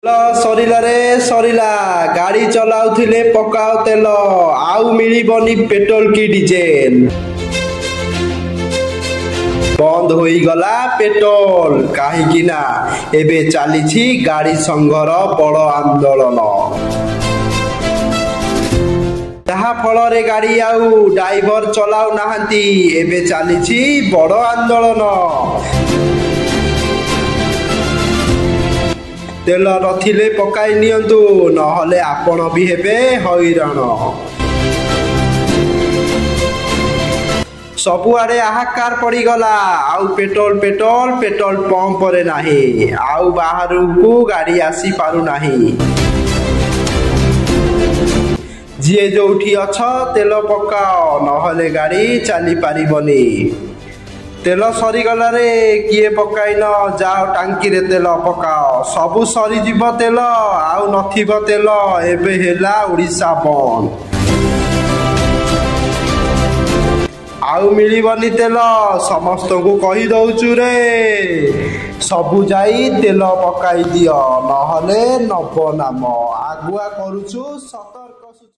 ସରିଲା ରେ ସରିଲା ଗାଡ଼ି ଚଲାଉଥିଲେ ପକାଅ ତେଲ ଆଉ ମିଳିବନି ପେଟ୍ରୋଲ କି ଡିଜେଲ। ବନ୍ଦ ହୋଇଗଲା ପେଟ୍ରୋଲ କାହିଁକି ନା ଏବେ ଚାଲିଛି ଗାଡ଼ି ସଂଘର ବଡ଼ ଆନ୍ଦୋଳନ। ଯାହା ଫଳରେ ଗାଡ଼ି ଆଉ ଡ୍ରାଇଭର ଚଲାଉ ନାହାନ୍ତି। ଏବେ ଚାଲିଛି ବଡ଼ ଆନ୍ଦୋଳନ। ତେଲ ନଥିଲେ ପକାଇ ନିଅନ୍ତୁ ନହେଲେ ଆପଣ ବି ହେବେ ହଇରାଣ। ସବୁଆଡ଼େ ହାହାକାର ପଡ଼ିଗଲା ଆଉ ପେଟ୍ରୋଲ ପମ୍ପରେ ନାହିଁ ଆଉ ବାହାରକୁ ଗାଡ଼ି ଆସି ପାରୁନାହିଁ। ଯିଏ ଯୋଉଠି ଅଛ ତେଲ ପକାଅ ନହେଲେ ଗାଡ଼ି ଚାଲିପାରିବନି। ତେଲ ସରିଗଲା ରେ କିଏ ପକାଇନ ଯାଅ ଟାଙ୍କିରେ ତେଲ ପକାଅ। ସବୁ ସରିଯିବ ତେଲ ଆଉ ନଥିବ ତେଲ। ଏବେ ହେଲା ଓଡ଼ିଶା ବନ୍ଦ ଆଉ ମିଳିବନି ତେଲ। ସମସ୍ତଙ୍କୁ କହିଦଉଛୁ ରେ ସବୁ ଯାଇ ତେଲ ପକାଇ ଦିଅ ନହେଲେ ନବ ନାମ। ଆଗୁଆ କରୁଛୁ ସତର୍କ।